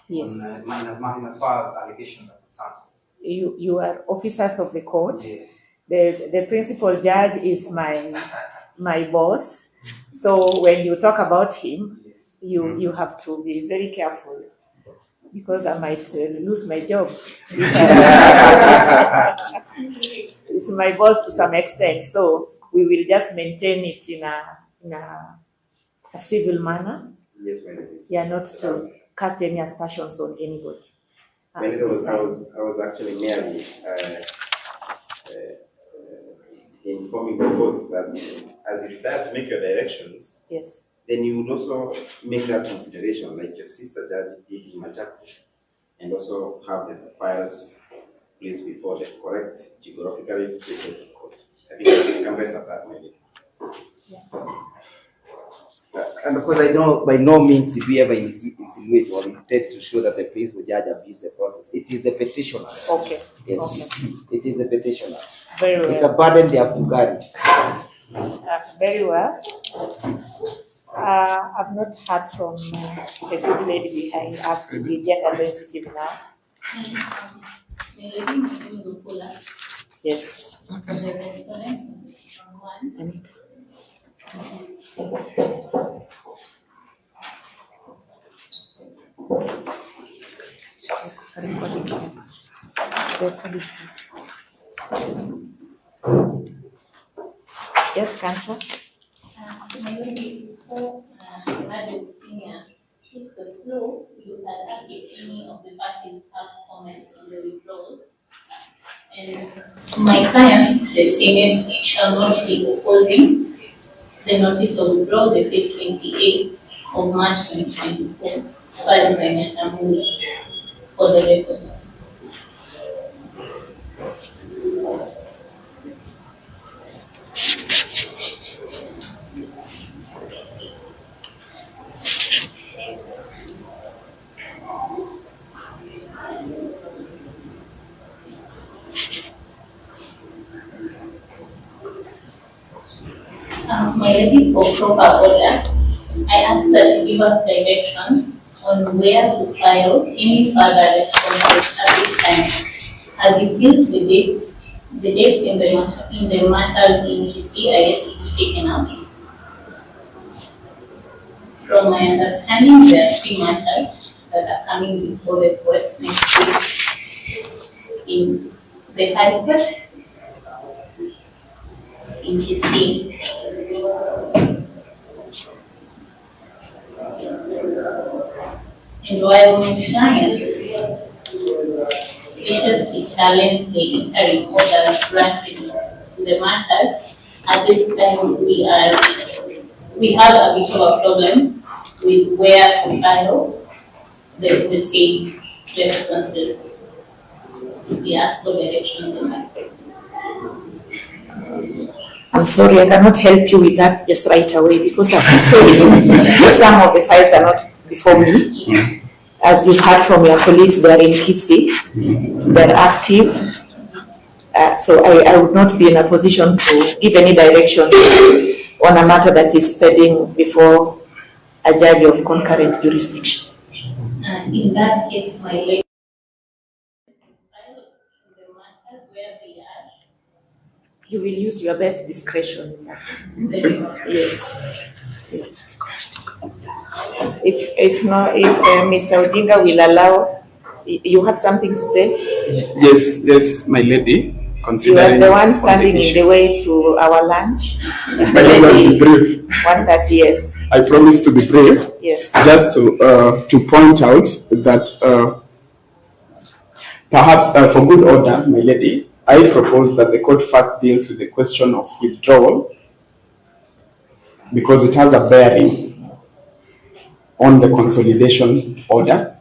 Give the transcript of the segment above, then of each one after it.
Yes. As far as allegations are concerned. You are officers of the court. Yes. The principal judge is my boss. So when you talk about him, you have to be very careful, because I might lose my job. It's my boss to some extent, so we will just maintain it in a civil manner. Yes, ma'am. Yeah, not to cast any aspersions on anybody. I was actually merely informing the court that as you start to make your directions, yes, then you would also make that consideration, like your sister judge did in Machakos, and also have the files placed before the correct geographically situated court. I think you can rest at that, maybe. Yeah. And of course, I know by no means did we ever insinuate or intend to show that the principal judge abused the process. It is the petitioners. Okay. Yes. Okay. It is the petitioners. Very well. It's a burden they have to carry. Very well. I've not heard from the good lady behind. I have to be gender sensitive now. Yes. Anita. Yes, Council. Maybe before Madam Senior took the floor, you had asked if any of the parties have comments on the withdrawals. And my client, the Senate, shall not be opposing the notice of withdrawal dated 28th of March 2024, filed by Mr. Mula for the record. My lady, for proper order, I ask that you give us directions on where to file any further responses at this time, as it is the dates in the matters in Kisii are yet to be taken out. From my understanding, there are 3 matters that are coming before the courts next week in the High Court in Kisii. And while my client wishes to challenge the interim order granting the matters, at this time we have a bit of a problem with where to file the same responses. We ask for directions on that. I'm sorry, I cannot help you with that just right away, because as I said, some of the files are not before me. As you heard from your colleagues, they are in Kisii, they're active. So I would not be in a position to give any direction on a matter that is pending before a judge of concurrent jurisdiction. In that case, my lady, you will use your best discretion in that. Yes. Yes. If Mr. Odinga will allow, you have something to say? Yes, my lady. You are the one standing in the way to our lunch. I will be brief. 1:30, yes. I promise to be brief. Yes. Just to point out that perhaps for good order, my lady, I propose that the court first deals with the question of withdrawal, because it has a bearing on the consolidation order,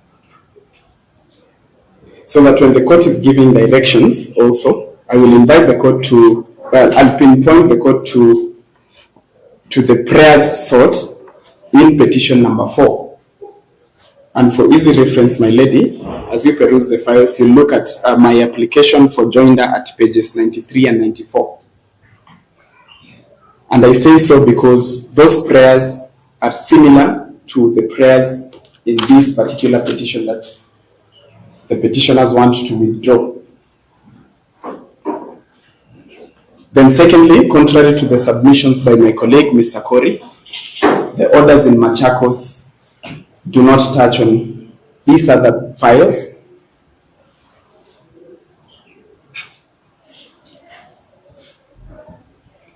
so that when the court is giving directions also, I will invite the court to, I'll pinpoint the court to the prayers sought in petition number 4. And for easy reference, my lady, as you peruse the files, you look at my application for joinder at pages 93 and 94. And I say so because those prayers are similar to the prayers in this particular petition that the petitioners want to withdraw. Then secondly, contrary to the submissions by my colleague, Mr. Corey, the orders in Machakos do not touch on these other files.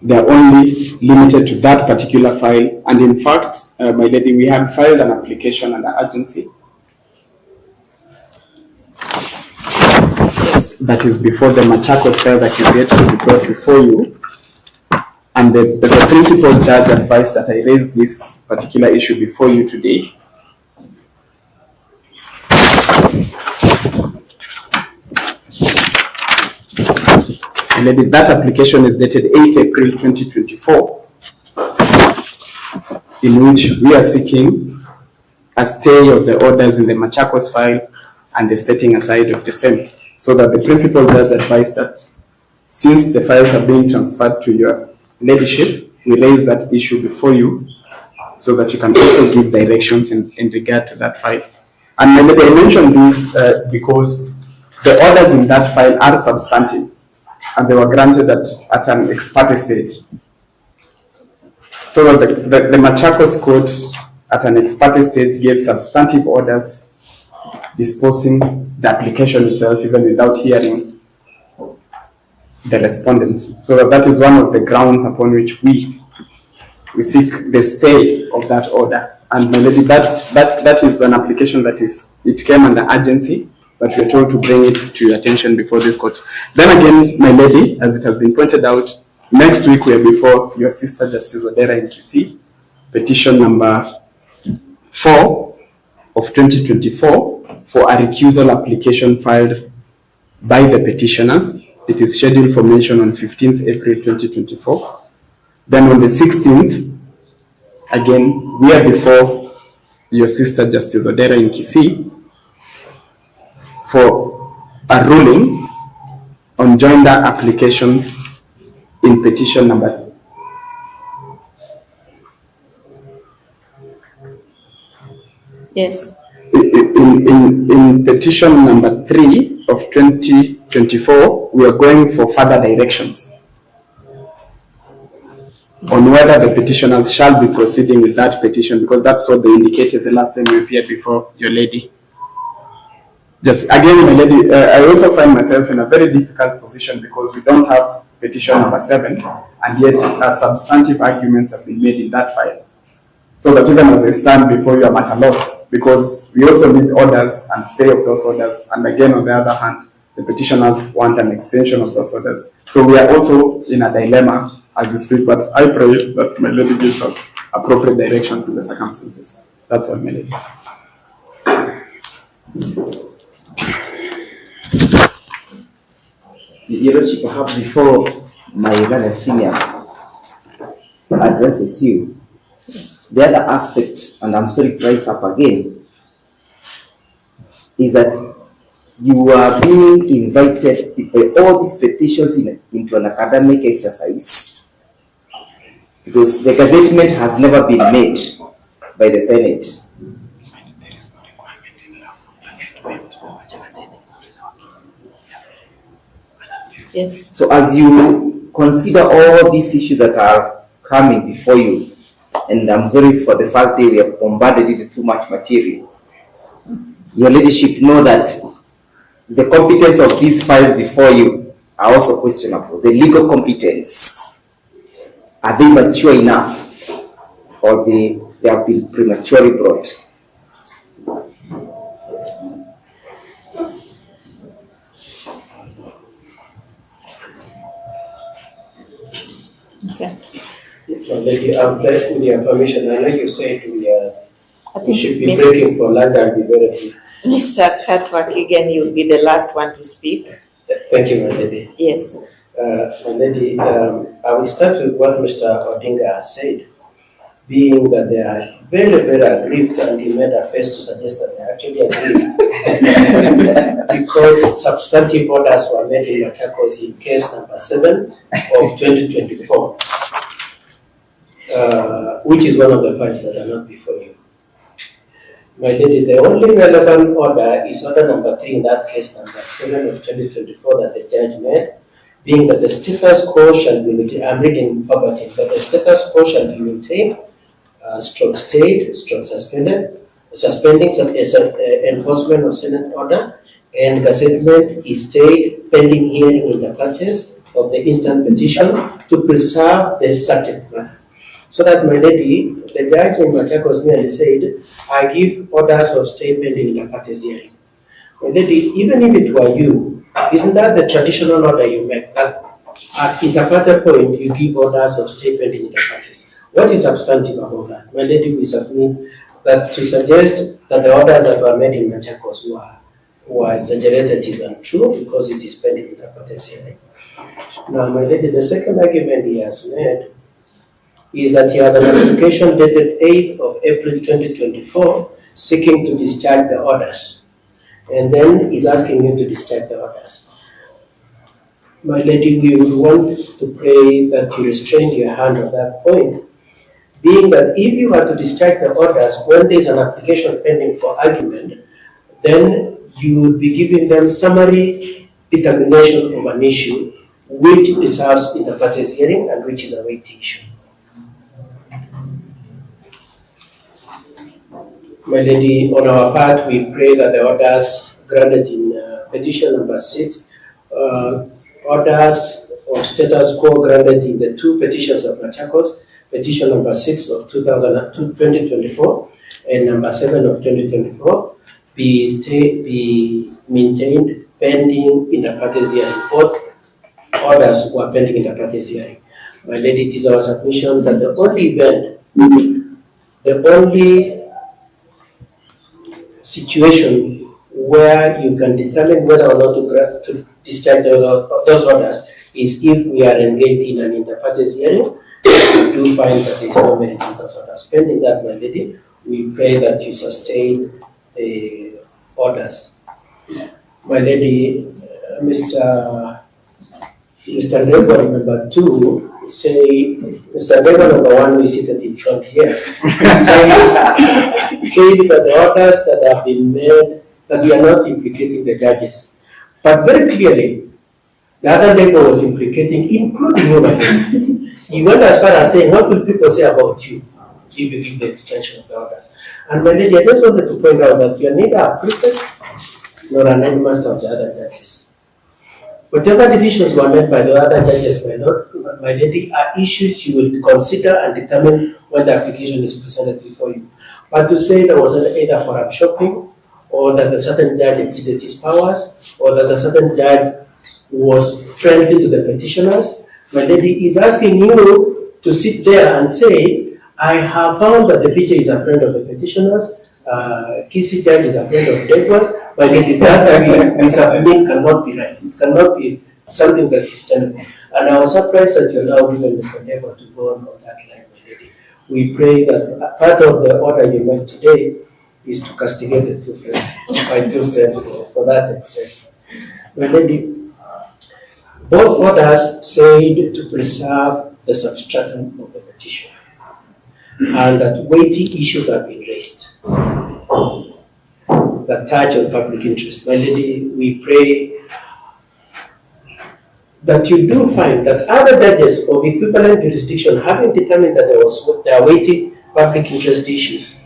They are only limited to that particular file. And in fact, my lady, we have filed an application under urgency. Yes, that is before the Machakos file that is yet to be brought before you. And the principal judge advised that I raise this particular issue before you today. And that application is dated 8th April 2024, in which we are seeking a stay of the orders in the Machakos file and the setting aside of the same, so that the principal judge advised that since the files are being transferred to your ladyship, we raise that issue before you so that you can also give directions in regard to that file. And my lady, I mentioned this because the orders in that file are substantive, and they were granted at an ex parte stage. So the Machakos court at an ex parte stage gave substantive orders disposing the application itself even without hearing the respondents. So that is one of the grounds upon which we seek the stay of that order. And my lady, that is an application it came under urgency, but we are told to bring it to your attention before this court. Then again, my lady, as it has been pointed out, next week we are before your sister Justice Odera in Kisii, petition number 4 of 2024 for a recusal application filed by the petitioners. It is scheduled for mention on 15th April 2024. Then on the 16th, again, we are before your sister Justice Odera in Kisii for a ruling on joinder applications in petition number Yes. In petition number 3 of 2024, we are going for further directions on whether the petitioners shall be proceeding with that petition, because that's what they indicated the last time we appeared before your lady. Just again, my lady, I also find myself in a very difficult position because we don't have petition number 7, and yet substantive arguments have been made in that file. So that even as I stand before you, I'm at a loss, because we also need orders and stay of those orders. And again, on the other hand, the petitioners want an extension of those orders. So we are also in a dilemma as we speak, but I pray that my lady gives us appropriate directions in the circumstances. That's all, my lady. Your Lordship, perhaps before my Uganda senior addresses you, the other aspect, and I'm sorry to rise up again, is that you are being invited by all these petitions into an academic exercise, because the gazettement has never been made by the Senate. Yes. So as you consider all these issues that are coming before you, and I'm sorry for the first day we have bombarded it with too much material, your leadership know that the competence of these files before you are also questionable. The legal competence, are they mature enough, or they have been prematurely brought? Okay. So, lady, I'm with your permission. I know you said we should be Mr. breaking for lunch and be very brief. Mr. Katwak, again, you'll be the last one to speak. Thank you, my lady. Yes. My lady, I will start with what Mr. Odinga has said, being that they are very, very aggrieved, and he made a face to suggest that they are actually aggrieved. Because substantive orders were made in Machakos in case number 7 of 2024, which is one of the files that are not before you. My lady, the only relevant order is order number 3 in that case, number 7 of 2024 that the judge made, being that the status quo shall be maintained. I'm reading verbatim, that the status quo shall be maintained, stroke stayed, stroke suspended, suspending enforcement of Senate order, and gazettement is stayed pending hearing in the parties of the instant petition to preserve the subject matter. So that, my lady, the judge in Machakos merely said, I give orders of stay pending in the parties hearing. My lady, even if it were you, isn't that the traditional order you make? That at interpreter point, you give orders of stay pending in the parties. What is substantive about that? My lady, we submit that to suggest that the orders that were made in Machakos were exaggerated is untrue because it is pending in the parties hearing. Now, my lady, the second argument he has made is that he has an application dated 8th of April 2024 seeking to discharge the orders. And then he's asking you to discharge the orders. My lady, we would want to pray that you restrain your hand on that point, being that if you are to discharge the orders when there is an application pending for argument, then you would be giving them summary determination of an issue which deserves inter partes hearing and which is a weighty issue. My lady, on our part, we pray that the orders granted in petition number 6, orders of status quo granted in the 2 petitions of Machakos, petition number 6 of 2024 and number 7 of 2024, be maintained pending in the parties hearing. Both orders were pending in the parties hearing. My lady, it is our submission that the only event, the only situation where you can determine whether or not to discharge those orders is if we are engaged in an inter partes hearing. We do find that there is no merit in those orders. Pending that, my lady, we pray that you sustain the orders. My lady, Mr. Rego, number 2, say, Mr. Rego, number 1, we seated in front here, say that the orders that have been made, that we are not implicating the judges. But very clearly, the other Rego was implicating, including you, my lady. He went as far as saying, what will people say about you if you give the extension of the orders? And my lady, I just wanted to point out that you are neither a prefect nor an headmaster of the other judges. Whatever decisions were made by the other judges, my lady, are issues you will consider and determine when the application is presented before you. But to say there was either for shopping, or that a certain judge exceeded his powers, or that a certain judge was friendly to the petitioners, my lady is asking you to sit there and say, I have found that the PJ is a friend of the petitioners, Kisii judge is a friend of Degwas, my lady, that we submit cannot be right. It cannot be something that is tenable. And I was surprised that you allowed even Mr. Degwa to go on that line, my lady. We pray that part of the order you made today is to castigate the 2 friends, my 2 friends for that excess. My lady, both orders said to preserve the substratum of the petition and that weighty issues have been raised that touch on public interest. My lady, we pray that you do find that other judges of equivalent jurisdiction having determined that there are weighty public interest issues,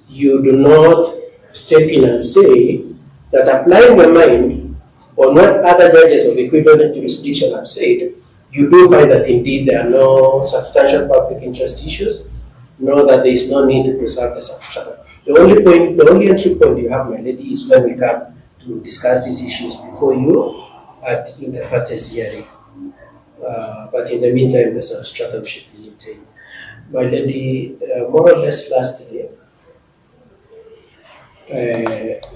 you do not step in and say that applying my mind on what other judges of equivalent jurisdiction have said, you do find that indeed there are no substantial public interest issues, nor that there is no need to preserve the substratum. The only entry point you have, my lady, is when we come to discuss these issues before you at inter partes hearing. But in the meantime, the substratum should be maintained. My lady, more or less lastly,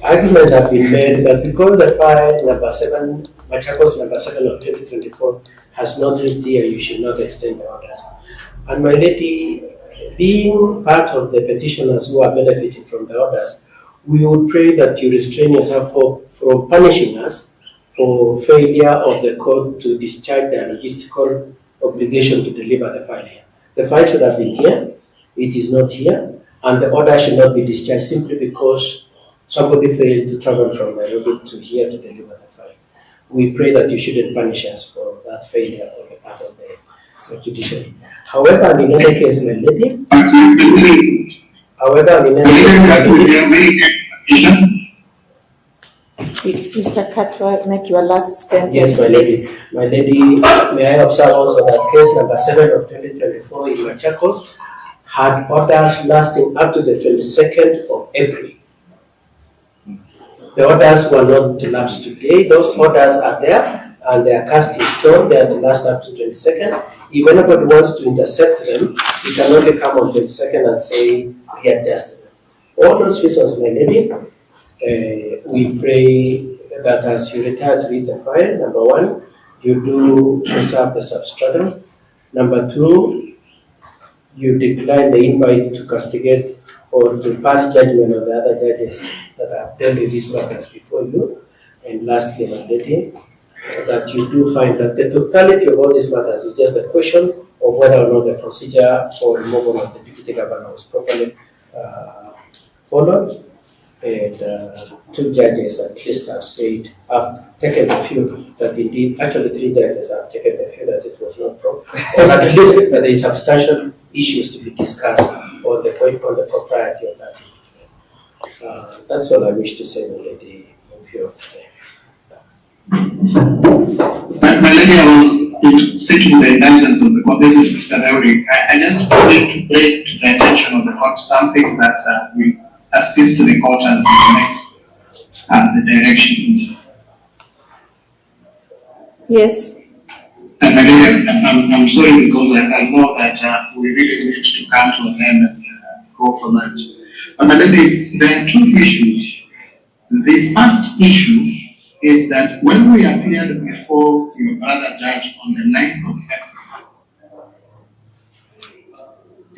arguments have been made that because the file number 7, Machakos number 7 of 2024 has not reached here, you should not extend the orders. And my lady, being part of the petitioners who are benefiting from the orders, we would pray that you restrain yourself from punishing us for failure of the court to discharge their logistical obligation to deliver the file here. The file should have been here. it is not here, and the order should not be discharged simply because somebody failed to travel from Nairobi to here to deliver the file. We pray that you shouldn't punish us for that failure on the part of the judiciary. However, in any case, my lady, Mr. Katwa, make your last sentence. Yes, my lady. My lady, may I observe also that case number 7 of 2024 in Machakos had orders lasting up to the 22nd of April. The orders were not to lapse today. Those orders are there and their cast is stored. They are to last up to 22nd. If anybody wants to intercept them, you can only come on 22nd and say, readjust them. All those reasons, my lady, we pray that as you retire to read the file, number 1, you do reserve the substratum. Number 2, you decline the invite to castigate or to pass judgment on the other judges that have dealt with these matters before you. And lastly, my lady, that you do find that the totality of all these matters is just a question of whether or not the procedure for removal of the deputy governor was properly followed. And 2 judges at least have said, have taken the view that indeed, actually 3 judges have taken the view that it was not proper, or at least that there is substantial issues to be discussed on the propriety of that. That's all I wish to say, my lady. My lady, I was seeking the indulgence of the court. This is Mr. Deuri. I just wanted to bring to the attention of the court something that will assist the court as it makes the directions. Yes. And my lady, I'm sorry because I know that we really need to come to an end and go for lunch. But my lady, there are 2 issues. The first issue is that when we appeared before your brother judge on the 9th of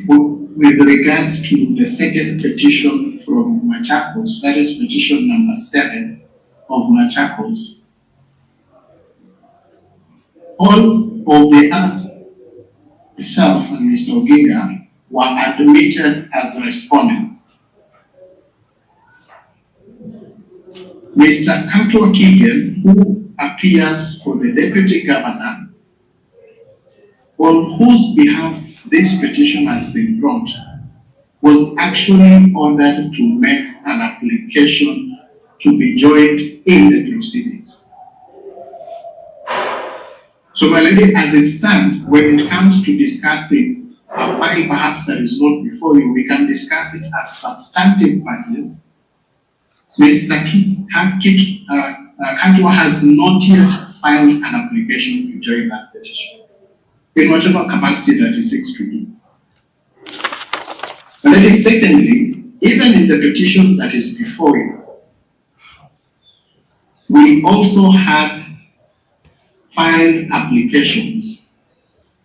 April, with regards to the second petition from Machakos, that is petition number 7 of Machakos, all of the other, myself and Mr. Oginga, were admitted as respondents. Mr. Katwa Kigen, who appears for the deputy governor, on whose behalf this petition has been brought, was actually ordered to make an application to be joined in the proceedings. So, my lady, as it stands, when it comes to discussing a file perhaps that is not before you, we can discuss it as substantive parties. Mr. Katwa has not yet filed an application to join that petition, in whatever capacity that he seeks to do. And then secondly, even in the petition that is before you, we also had filed applications.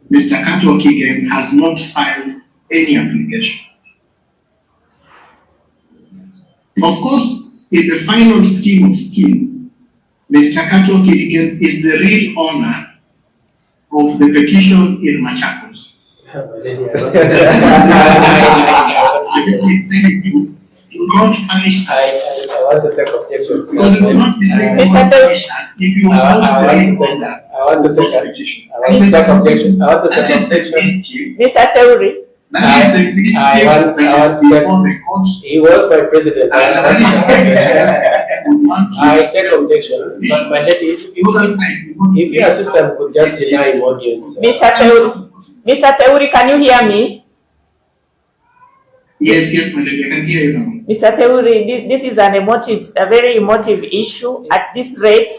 Mr. Katwa Kigen has not filed any application. Of course, in the final scheme of scheme, Mr. Katwa Kigen is the real owner of the petition in Machakos. Do not punish us. I want to take objection. Because it will not be like Mr. punish us if you want to bring order. I want to take objection. Mr. Theuri. That is the before the court. He was my president. I take objection, but my lady, if your system could just deny him audience. Mr. Theuri, can you hear me? Yes, my lady, I can hear you now. Mr. Theuri, this is a very emotive issue. At this rate,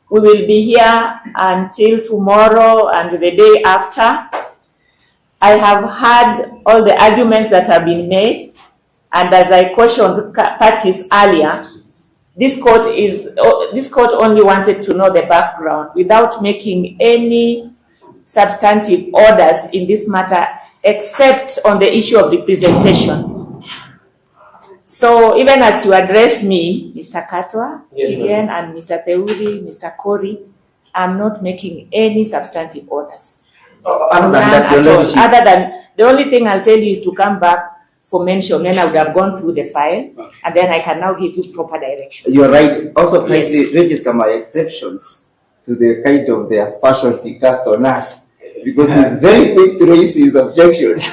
we will be here until tomorrow and the day after. I have heard all the arguments that have been made, and as I cautioned parties earlier, this court only wanted to know the background without making any substantive orders in this matter, except on the issue of representation. So even as you address me, Mr. Katwa, again, and Mr. Theuri, Mr. Kori, I'm not making any substantive orders. Other than that, other than The only thing I'll tell you is to come back for mention, then I would have gone through the file, and then I can now give you proper direction. You're right. Also, Yes. kindly register my exceptions to the kind of the aspersions he cast on us, because he's very quick to raise his objections.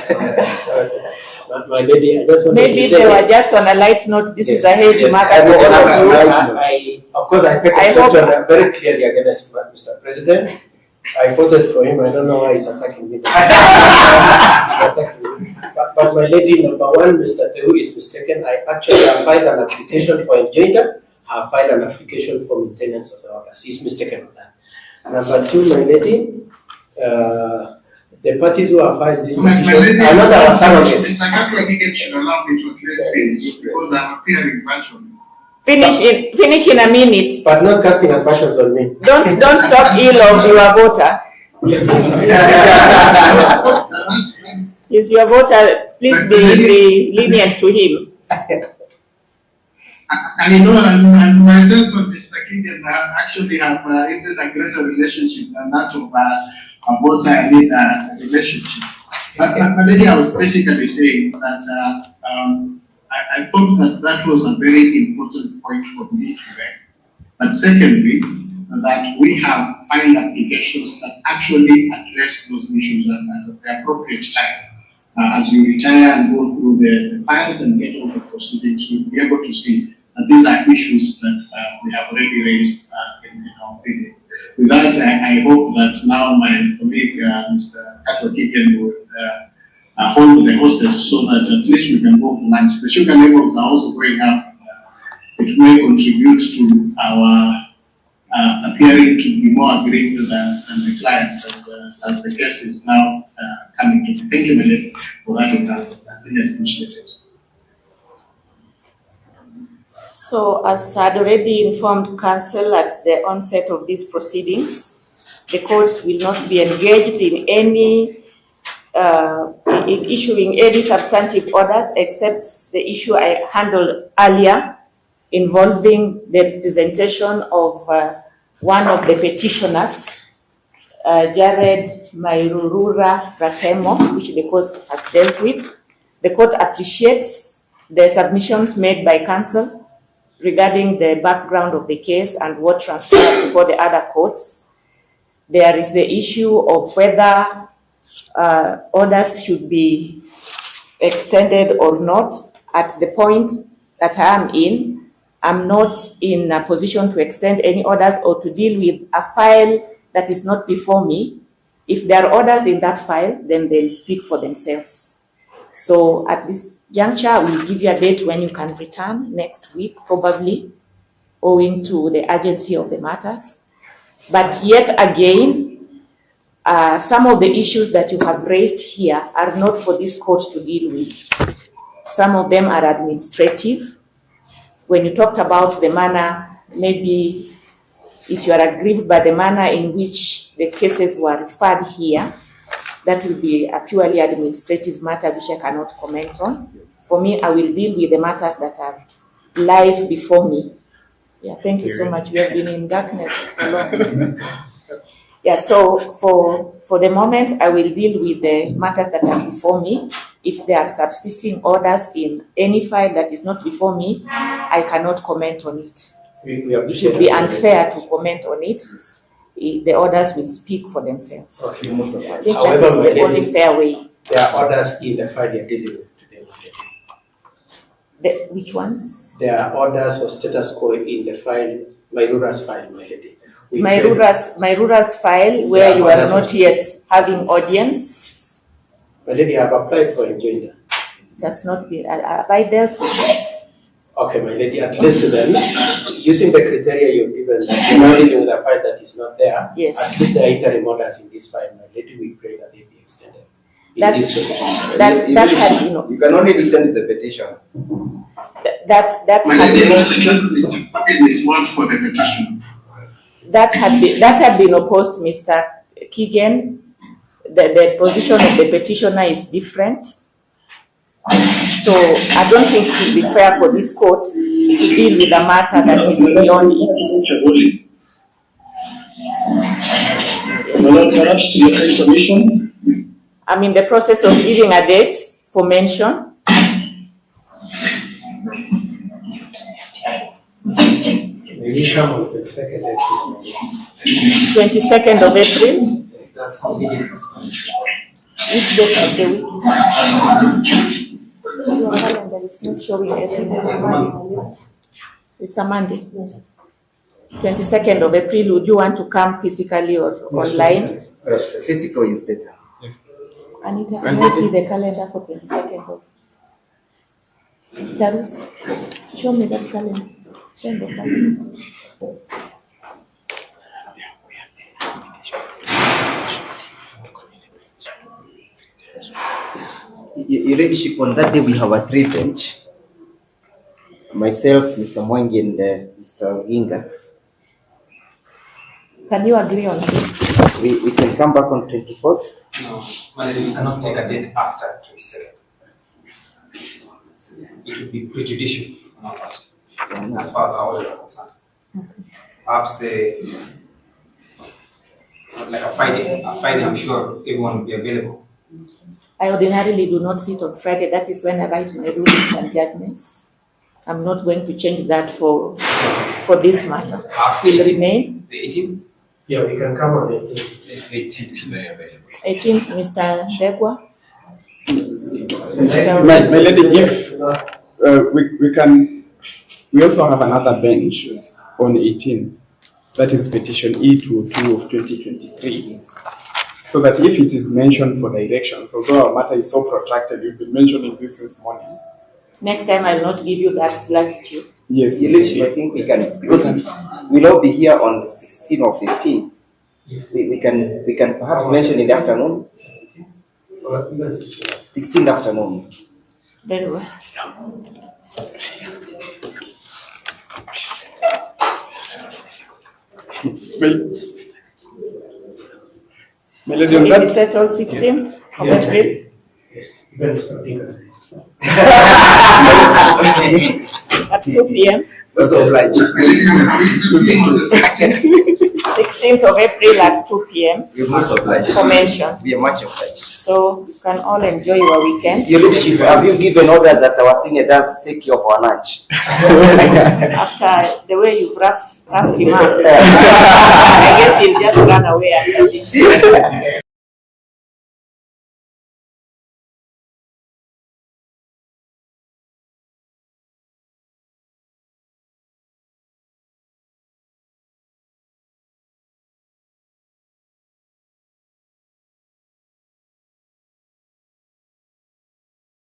But my lady, I just wanted Maybe to say, they were just on a light note. This is a heavy Yes, matter I for will- all of you. of course, I take I hope- exception very clearly against Mr. President. I voted for him. I don't know why he's attacking me. He's attacking me. But my lady, number one, Mr. Tehu is mistaken. I actually have filed an application for enjoyment. I have filed an application for maintenance of the orders. He's mistaken on that. Number two, my lady, the parties who have filed these petitions are not our surrogates. Mr. Kakwa should allow me to address finish because I'm appearing virtually. Finish in a minute. But not casting aspersions on me. Don't talk ill of your voter. He's your voter. Please be lenient to him. I know, and myself and Mr. Kigen actually have even a greater relationship than that of a voter and a relationship. But maybe I was basically saying that I thought that that was a very important point for me to make. But secondly, that we have filed applications that actually address those issues at the appropriate time. As you retire and go through the files and get all the proceedings, you'll be able to see that these are issues that we have already raised in our opinions. With that, I hope that now my colleague, Mr. Kato Kigen, will hold the horses so that at least we can go for lunch. The sugar levels are also going up. It may contribute to our appearing to be more aggrieved than the clients as the case is now coming to me. Thank you, Melody, for that. I really appreciate it. So, as I had already informed Council at the onset of these proceedings, the court will not be engaged in any in issuing any substantive orders except the issue I handled earlier involving the representation of one of the petitioners, Jared Mairurura Ratemo, which the court has dealt with. The court appreciates the submissions made by counsel regarding the background of the case and what transpired before the other courts. There is the issue of whether orders should be extended or not. At the point that I am in, I'm not in a position to extend any orders or to deal with a file that is not before me. If there are orders in that file, then they'll speak for themselves. So at this juncture, I will give you a date when you can return next week, probably, owing to the urgency of the matters. But yet again, some of the issues that you have raised here are not for this court to deal with. Some of them are administrative. When you talked about the manner, maybe if you are aggrieved by the manner in which the cases were referred here, that will be a purely administrative matter which I cannot comment on. For me, I will deal with the matters that are live before me. Yeah, thank you so much. We have been in darkness for long. Yeah, so for the moment, I will deal with the matters that are before me. If there are subsisting orders in any file that is not before me, I cannot comment on it. We It would be unfair to comment on it. The orders will speak for themselves. Okay. I think However, that is my the only lady, fair way. there are orders in the file you're dealing with today. Which ones? There are orders for status quo in the file, Mairura's file, my lady. Mairura's file, where Yeah, you are orders not of- yet having audience, My lady, I've applied for enjoyment. does not be. Have I dealt with that? Okay, my lady, at least then, using the criteria you've given, that you're not dealing with a file that is not there, Yes. at least the interim orders in this file, my lady, we pray that they be extended. In That- this specific- That had been, You can only listen to the petition. that My had lady, been, Mr. Kigen is one for the petition. that had been opposed, Mr. Kigen. The position of the petitioner is different. So I don't think it would be fair for this court to deal with a matter that is beyond its. Perhaps to the High Commission. I'm in the process of giving a date for mention. Maybe come on the second April. 22nd of April. That's how we did it. Which date of the week is it? Your calendar is not showing anything. It's a Monday. Yes. 22nd of April. Would you want to come physically or online? Physical is better. Anita, can I see the calendar for 22nd of Charles? Show me that calendar. Send the calendar. Your Ladyship, on that day we have a 3-bench. Myself, Mr. Mwangi, and Mr. Ginga. Can you agree on this? We can come back on 24th. No, Madam, we cannot take a date after 22nd. It would be prejudicial on our part, as far as our orders are concerned. Perhaps like a Friday. I'm sure everyone will be available. I ordinarily do not sit on Friday. That is when I write my rulings and judgments. I'm not going to change that for this matter. Perhaps Will remain. The 18th? Yeah, we can come on it. 18th is very available. 18th, Mr. Ndegwa. My lady, if we also have another bench on 18. That is petition E22 of 2023. So that if it is mentioned for directions, although our matter is so protracted, we've been mentioning this since morning. Next time I'll not give you that latitude. Yes, Your Ladyship, I think we can, because we'll all be here on the 16th or 15th. Yes. We can perhaps mention in the afternoon. 16th afternoon. Very well. My lady, So on it that, is settled 16th of April. Yes, even Mr. Ginga. At 2 p.m. That's obliged. 16th of April at 2 p.m. You're most obliged. for mention. We are much obliged. So you can all enjoy your weekend. Your Ladyship, have you given orders that our senior does take care of our lunch? After the way you've roughed him up, I guess he'll just run away after this.